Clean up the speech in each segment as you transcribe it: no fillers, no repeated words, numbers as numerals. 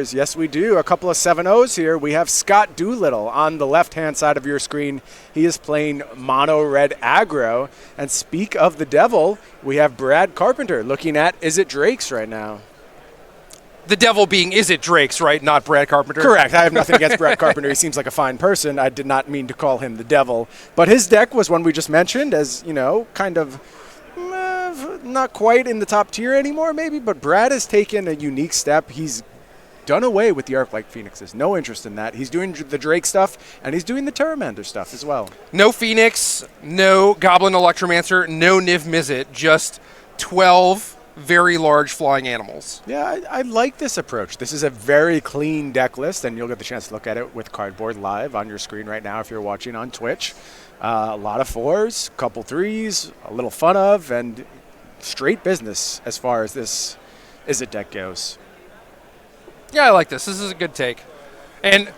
Yes, we do. A couple of 7-0s here. We have Scott Dolittle on the left-hand side of your screen. He is playing mono red aggro. And speak of the devil, we have Brad Carpenter looking at Is It Drake's right now. The devil being Is It Drake's, right? Not Brad Carpenter. Correct. I have nothing against Brad Carpenter. He seems like a fine person. I did not mean to call him the devil. But his deck was one we just mentioned as, you know, kind of not quite in the top tier anymore maybe. But Brad has taken a unique step. He's done away with the Arc-like Phoenixes. No interest in that. He's doing the Drake stuff, and he's doing the Pteramander stuff as well. No Phoenix, no Goblin Electromancer, no Niv Mizzet, just 12 very large flying animals. Yeah, I like this approach. This is a very clean deck list, and you'll get the chance to look at it with Cardboard live on your screen right now if you're watching on Twitch. A lot of 4s, couple 3s, a little fun of, and straight business as far as this Is It deck goes. Yeah, I like this. This is a good take. And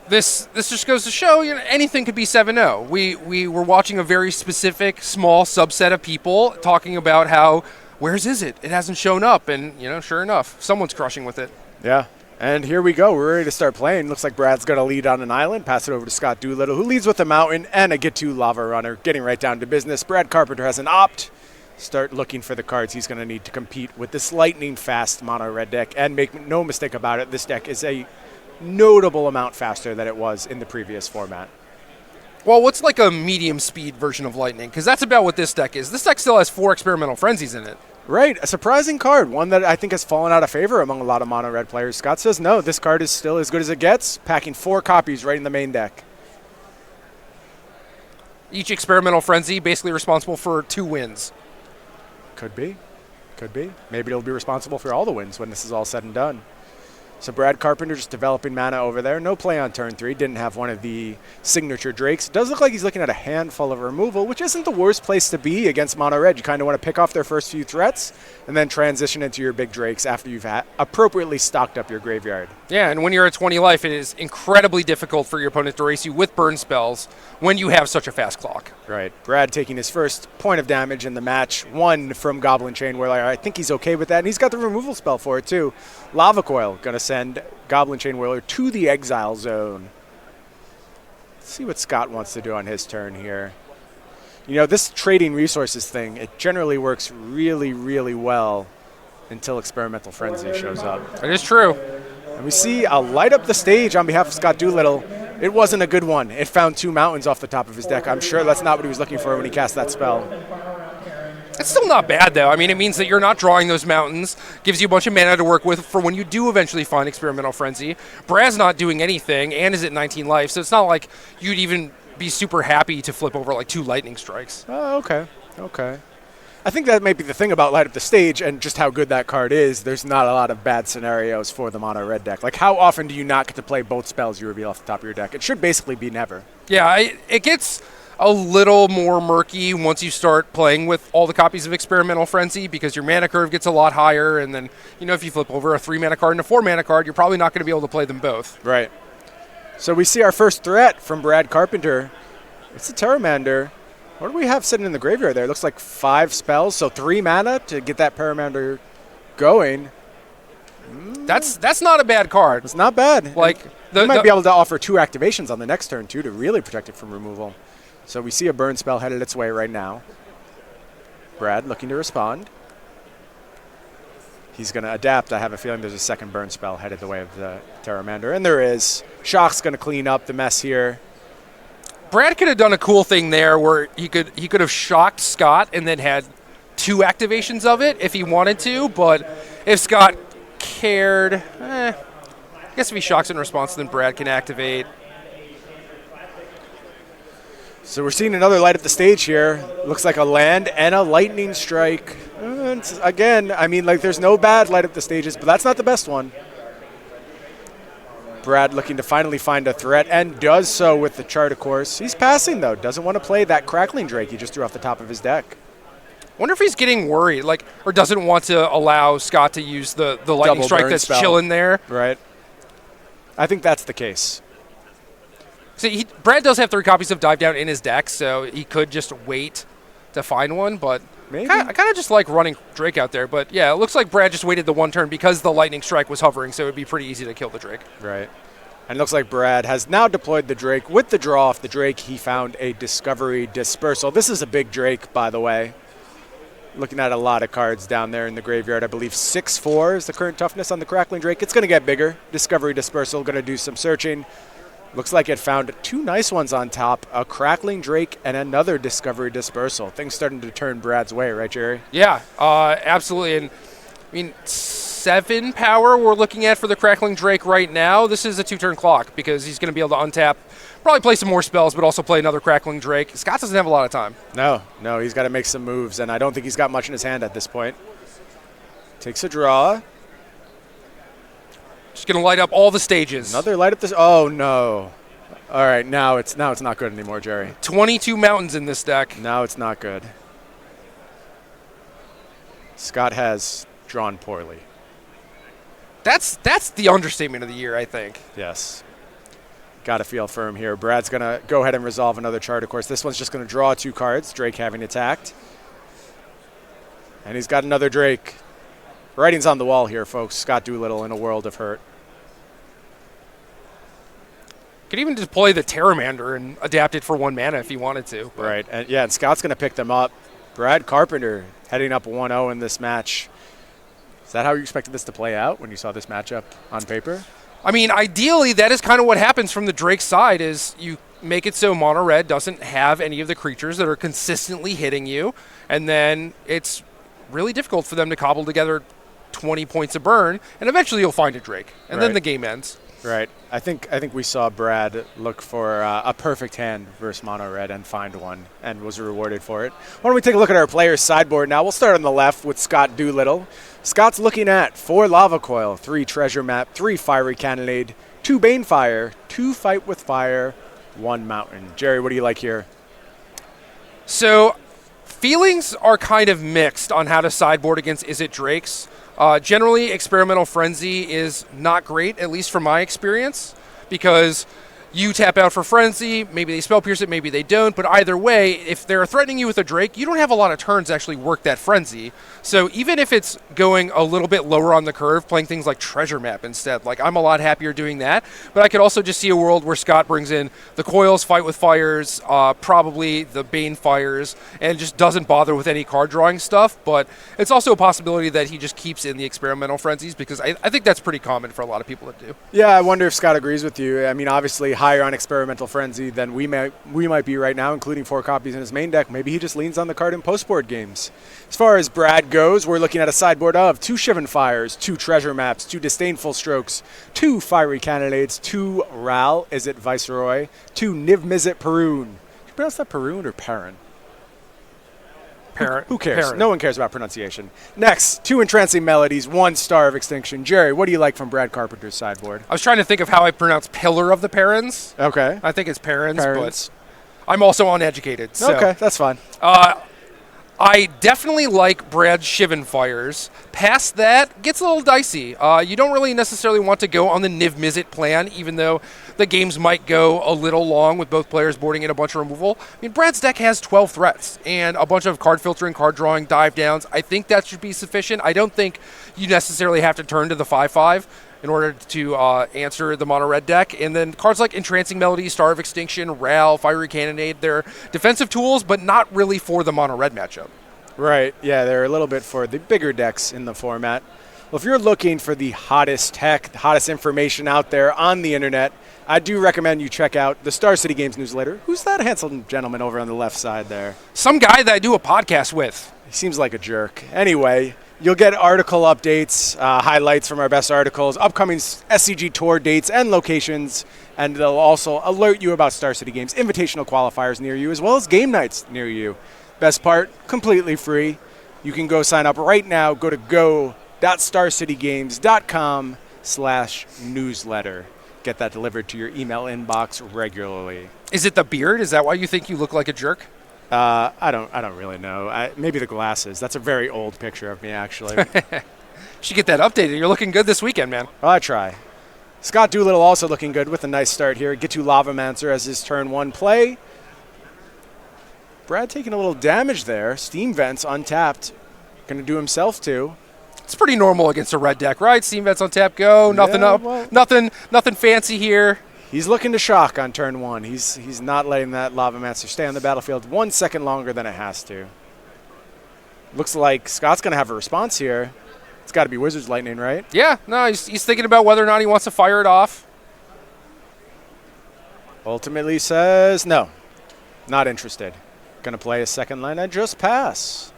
this just goes to show, you know, anything could be 7-0. We were watching a very specific, small subset of people talking about how, where's Is It? It hasn't shown up. And, you know, sure enough, someone's crushing with it. Yeah. And here we go. We're ready to start playing. Looks like Brad's going to lead on an island. Pass it over to Scott Dolittle, who leads with a mountain and a Get-To Lava Runner. Getting right down to business. Brad Carpenter has an opt. Start looking for the cards he's going to need to compete with this lightning-fast mono-red deck. And make no mistake about it, this deck is a notable amount faster than it was in the previous format. Well, what's like a medium-speed version of Lightning? Because that's about what this deck is. This deck still has 4 Experimental Frenzies in it. Right, a surprising card, one that I think has fallen out of favor among a lot of mono-red players. Scott says no, this card is still as good as it gets, packing 4 copies right in the main deck. Each Experimental Frenzy basically responsible for 2 wins. Could be. Could be. Maybe it'll be responsible for all the wins when this is all said and done. So Brad Carpenter just developing mana over there. No play on turn 3. Didn't have one of the signature Drakes. Does look like he's looking at a handful of removal, which isn't the worst place to be against mono red. You kind of want to pick off their first few threats and then transition into your big Drakes after you've appropriately stocked up your graveyard. Yeah, and when you're at 20 life, it is incredibly difficult for your opponent to race you with burn spells when you have such a fast clock. Right. Brad taking his first point of damage in the match. 1 from Goblin Chain Whirler. I think he's okay with that, and he's got the removal spell for it too. Lava Coil going to send Goblin Chain Whirler to the exile zone. Let's see what Scott wants to do on his turn here. You know, this trading resources thing, it generally works really, really well until Experimental Frenzy shows up. It is true. And we see a light up the stage on behalf of Scott Dolittle. It wasn't a good one. It found 2 mountains off the top of his deck. I'm sure that's not what he was looking for when he cast that spell. It's still not bad, though. I mean, it means that you're not drawing those mountains, gives you a bunch of mana to work with for when you do eventually find Experimental Frenzy. Brad's not doing anything and is at 19 life, so it's not like you'd even be super happy to flip over like 2 lightning strikes. Oh, okay. Okay. I think that may be the thing about Light Up the Stage and just how good that card is. There's not a lot of bad scenarios for the mono red deck. Like, how often do you not get to play both spells you reveal off the top of your deck? It should basically be never. Yeah, it gets a little more murky once you start playing with all the copies of Experimental Frenzy because your mana curve gets a lot higher, and then, you know, if you flip over a 3-mana card and a 4-mana card, you're probably not going to be able to play them both. Right. So we see our first threat from Brad Carpenter. It's a Pteramander. What do we have sitting in the graveyard there? It looks like 5 spells, so 3 mana to get that Pteramander going. That's not a bad card. It's not bad. Like you might be able to offer 2 activations on the next turn, too, to really protect it from removal. So we see a burn spell headed its way right now. Brad looking to respond. He's going to adapt. I have a feeling there's a second burn spell headed the way of the Pteramander. And there is. Shock's going to clean up the mess here. Brad could have done a cool thing there where he could have shocked Scott and then had 2 activations of it if he wanted to. But if Scott cared, I guess if he shocks in response, then Brad can activate. So we're seeing another light up the stage here. Looks like a land and a lightning strike. Again, I mean, like, there's no bad light up the stages, but that's not the best one. Brad looking to finally find a threat and does so with the Chart of Course. He's passing, though. Doesn't want to play that Crackling Drake he just threw off the top of his deck. Wonder if he's getting worried, like, or doesn't want to allow Scott to use the lightning Double strike burn that's spell. chilling there. Right. I think that's the case. So Brad does have 3 copies of Dive Down in his deck, so he could just wait to find one, but Maybe. I kind of just like running Drake out there, but yeah, it looks like Brad just waited the one turn because the lightning strike was hovering, so it would be pretty easy to kill the Drake. Right. And it looks like Brad has now deployed the Drake. With the draw off the Drake, he found a Discovery Dispersal. This is a big Drake, by the way. Looking at a lot of cards down there in the graveyard. I believe 6/4 is the current toughness on the Crackling Drake. It's going to get bigger. Discovery Dispersal, going to do some searching. Looks like it found two nice ones on top, a Crackling Drake and another Discovery Dispersal. Things starting to turn Brad's way, right, Jerry? Yeah, absolutely. And I mean, 7 power we're looking at for the Crackling Drake right now. This is a 2-turn clock because he's going to be able to untap, probably play some more spells, but also play another Crackling Drake. Scott doesn't have a lot of time. No, he's got to make some moves, and I don't think he's got much in his hand at this point. Takes a draw. Just going to light up all the stages. Another light up this. Oh, no. All right, now it's not good anymore, Jerry. 22 mountains in this deck. Now it's not good. Scott has drawn poorly. That's the understatement of the year, I think. Yes. Got to feel firm here. Brad's going to go ahead and resolve another chart, of course. This one's just going to draw 2 cards, Drake having attacked. And he's got another Drake. Writing's on the wall here, folks. Scott Dolittle in a world of hurt. Could even deploy the Terramander and adapt it for 1 mana if he wanted to. But. Right, and Scott's going to pick them up. Brad Carpenter heading up 1-0 in this match. Is that how you expected this to play out when you saw this matchup on paper? I mean, ideally, that is kind of what happens from the Drake side is you make it so mono red doesn't have any of the creatures that are consistently hitting you, and then it's really difficult for them to cobble together 20 points of burn, and eventually you'll find a Drake, and then the game ends. Right. I think we saw Brad look for a perfect hand versus mono red and find one, and was rewarded for it. Why don't we take a look at our players' sideboard now? We'll start on the left with Scott Dolittle. Scott's looking at 4 Lava Coil, 3 Treasure Map, 3 Fiery Cannonade, 2 Banefire, 2 Fight with Fire, 1 Mountain. Jerry, what do you like here? So feelings are kind of mixed on how to sideboard against Is It Drakes. Generally, Experimental Frenzy is not great, at least from my experience, because you tap out for Frenzy, maybe they Spell Pierce it, maybe they don't, but either way, if they're threatening you with a Drake, you don't have a lot of turns to actually work that Frenzy. So even if it's going a little bit lower on the curve, playing things like Treasure Map instead, like I'm a lot happier doing that, but I could also just see a world where Scott brings in the Coils, Fight with Fires, probably the Bane Fires, and just doesn't bother with any card drawing stuff, but it's also a possibility that he just keeps in the Experimental Frenzies, because I think that's pretty common for a lot of people to do. Yeah, I wonder if Scott agrees with you. I mean, obviously, higher on Experimental Frenzy than we might be right now, including 4 copies in his main deck. Maybe he just leans on the card in post-board games. As far as Brad goes, we're looking at a sideboard of 2 Shivan Fires, 2 Treasure Maps, 2 Disdainful Strokes, 2 Fiery Cannonades, 2 Ral, Is It Viceroy, 2 Niv Mizzet Perun. Can you pronounce that Perun or Perrin? Who cares? Perrin. No one cares about pronunciation. Next, 2 Entrancing Melodies, 1 Star of Extinction. Jerry, what do you like from Brad Carpenter's sideboard? I was trying to think of how I pronounce Pillar of the Perrins. Okay. I think it's Perrins, but I'm also uneducated. So. Okay, that's fine. I definitely like Brad's Shivan Fires. Past that, gets a little dicey. You don't really necessarily want to go on the Niv Mizzet plan, even though the games might go a little long with both players boarding in a bunch of removal. I mean, Brad's deck has 12 threats and a bunch of card filtering, card drawing, dive downs. I think that should be sufficient. I don't think you necessarily have to turn to the 5/5 in order to answer the mono red deck. And then cards like Entrancing Melody, Star of Extinction, Ral, Fiery Cannonade, they're defensive tools, but not really for the mono red matchup. Right, yeah, they're a little bit for the bigger decks in the format. Well, if you're looking for the hottest tech, the hottest information out there on the internet, I do recommend you check out the Star City Games newsletter. Who's that handsome gentleman over on the left side there? Some guy that I do a podcast with. He seems like a jerk. Anyway, you'll get article updates, highlights from our best articles, upcoming SCG tour dates and locations, and they'll also alert you about Star City Games invitational qualifiers near you, as well as game nights near you. Best part, completely free. You can go sign up right now. Go to go.starcitygames.com/newsletter. Get that delivered to your email inbox regularly. Is it the beard? Is that why you think you look like a jerk? I don't really know. Maybe the glasses. That's a very old picture of me, actually. Should get that updated. You're looking good this weekend, man. Well, I try. Scott Dolittle also looking good with a nice start here. Get to Lavamancer as his turn 1 play. Brad taking a little damage there. Steam Vents untapped. Going to do himself too. It's pretty normal against a red deck, right? Steam Vents on tap, go. Nothing up. Well, nothing fancy here. He's looking to shock on turn 1. He's not letting that Lava Mancer stay on the battlefield 1 second longer than it has to. Looks like Scott's going to have a response here. It's got to be Wizard's Lightning, right? Yeah, no, he's thinking about whether or not he wants to fire it off. Ultimately says no. Not interested. Going to play a second line and just pass.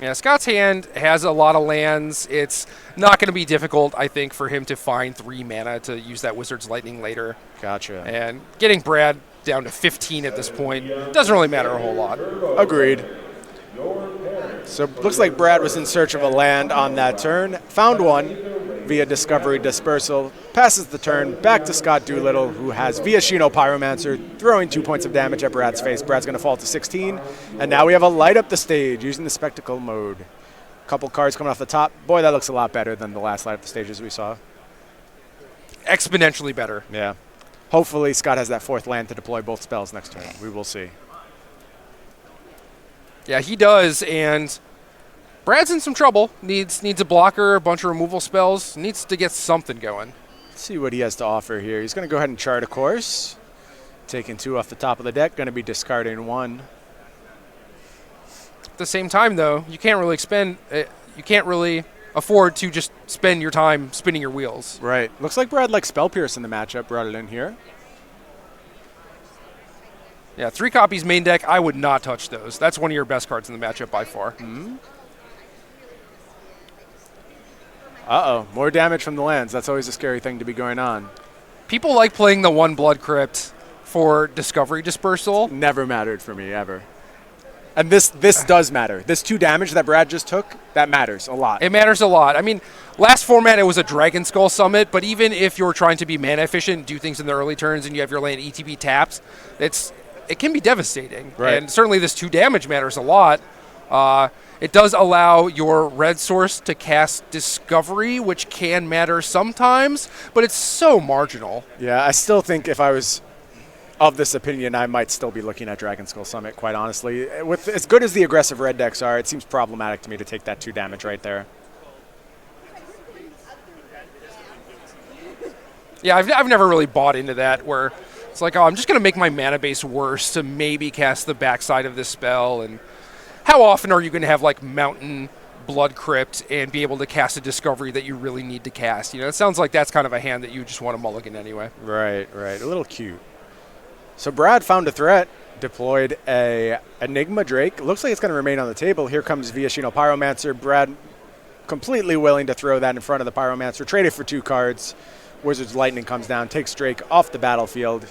Yeah, Scott's hand has a lot of lands. It's not going to be difficult, I think, for him to find 3 mana to use that Wizard's Lightning later. Gotcha. And getting Brad down to 15 at this point doesn't really matter a whole lot. Agreed. So looks like Brad was in search of a land on that turn. Found one via Discovery Dispersal. Passes the turn back to Scott Dolittle, who has via Shino Pyromancer, throwing 2 points of damage at Brad's face. Brad's going to fall to 16. And now we have a light up the stage using the Spectacle mode. Couple cards coming off the top. Boy, that looks a lot better than the last light up the stages we saw. Exponentially better. Yeah. Hopefully Scott has that 4th land to deploy both spells next turn. We will see. Yeah, he does, and Brad's in some trouble. Needs a blocker, a bunch of removal spells. Needs to get something going. Let's see what he has to offer here. He's going to go ahead and chart a course. Taking 2 off the top of the deck. Going to be discarding 1. At the same time, though, you can't really afford to just spend your time spinning your wheels. Right. Looks like Brad likes Spell Pierce in the matchup. Brought it in here. Yeah, 3 copies main deck. I would not touch those. That's one of your best cards in the matchup by far. Mm-hmm. Uh-oh. More damage from the lands. That's always a scary thing to be going on. People like playing the 1 Blood Crypt for Discovery Dispersal. Never mattered for me, ever. And this does matter. This 2 damage that Brad just took, that matters a lot. It matters a lot. I mean, last format it was a Dragon Skull Summit, but even if you're trying to be mana efficient, do things in the early turns, and you have your land ETB taps, it can be devastating. Right. And certainly this 2 damage matters a lot. It does allow your red source to cast Discovery, which can matter sometimes, but it's so marginal. Yeah, I still think if I was of this opinion, I might still be looking at Dragon Skull Summit, quite honestly. With as good as the aggressive red decks are, it seems problematic to me to take that 2 damage right there. Yeah, I've never really bought into that, where it's like, oh, I'm just going to make my mana base worse to maybe cast the backside of this spell. And how often are you going to have, like, Mountain Blood Crypt and be able to cast a Discovery that you really need to cast? You know, it sounds like that's kind of a hand that you just want to mulligan anyway. Right. A little cute. So Brad found a threat, deployed a Enigma Drake. Looks like it's going to remain on the table. Here comes via Shino Pyromancer. Brad completely willing to throw that in front of the Pyromancer. Traded for 2 cards. Wizard's Lightning comes down, takes Drake off the battlefield.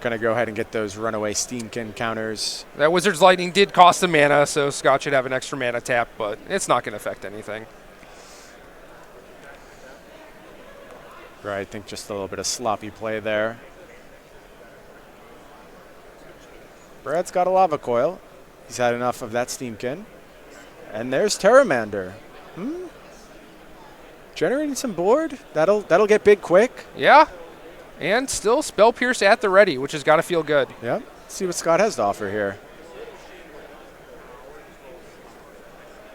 Going to go ahead and get those runaway Steamkin counters. That Wizard's Lightning did cost a mana, so Scott should have an extra mana tap, but it's not going to affect anything. Right, I think just a little bit of sloppy play there. Brad's got a Lava Coil. He's had enough of that Steamkin. And there's Terramander. Generating some board. That'll get big quick. Yeah. And still Spell Pierce at the ready, which has got to feel good. Yep. Let's see what Scott has to offer here.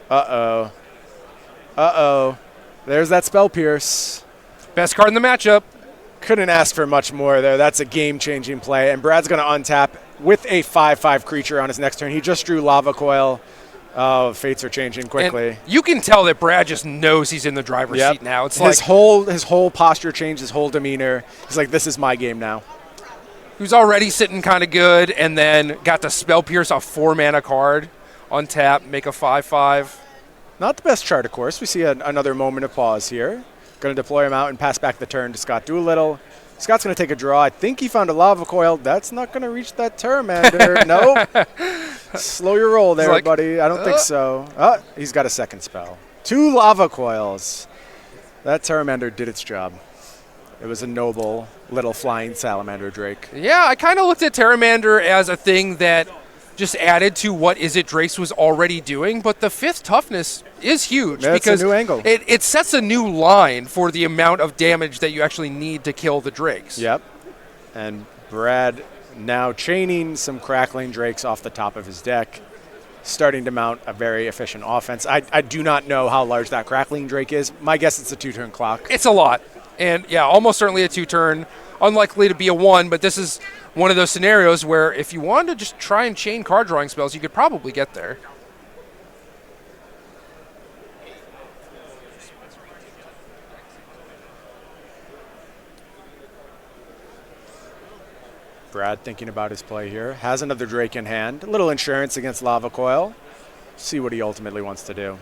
Uh-oh. Uh-oh. There's that Spell Pierce. Best card in the matchup. Couldn't ask for much more there. That's a game-changing play. And Brad's going to untap with a 5/5 creature on his next turn. He just drew Lava Coil. Oh, fates are changing quickly. And you can tell that Brad just knows he's in the driver's seat now. It's his whole posture changed, his whole demeanor. He's like, this is my game now. He was already sitting kind of good, and then got to Spell Pierce, a 4-mana card on tap, make a 5/5. Not the best chart, of course. We see another moment of pause here. Going to deploy him out and pass back the turn to Scott Dolittle. Scott's going to take a draw. I think he found a Lava Coil. That's not going to reach that Terramander. Nope. Slow your roll there, like, buddy. I don't think so. He's got a second spell. 2 Lava Coils. That Terramander did its job. It was a noble little flying salamander Drake. Yeah, I kind of looked at Terramander as a thing that just added to what Is It Drakes was already doing, but the 5th toughness is huge because a new angle. It sets a new line for the amount of damage that you actually need to kill the Drakes. Yep. And Brad now chaining some Crackling Drakes off the top of his deck, starting to mount a very efficient offense. I do not know how large that Crackling Drake is. My guess it's a 2-turn clock. It's a lot. And, yeah, almost certainly a 2-turn. Unlikely to be a 1, but this is one of those scenarios where if you wanted to just try and chain card drawing spells, you could probably get there. Brad thinking about his play here. Has another Drake in hand. A little insurance against Lava Coil. See what he ultimately wants to do.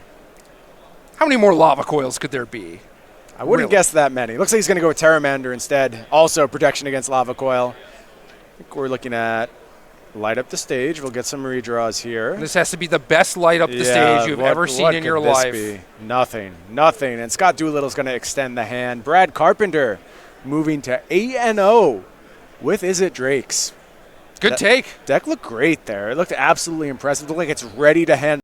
How many more lava coils could there be? I wouldn't guess that many. Looks like he's going to go with Terramander instead. Also protection against Lava Coil. I think we're looking at light up the stage. We'll get some redraws here. This has to be the best light up the stage you've ever seen in your life. Be? Nothing. And Scott Doolittle's going to extend the hand. Brad Carpenter moving to 8-0 with Is It Drakes. Good take. Deck looked great there. It looked absolutely impressive. It looked like it's ready to hand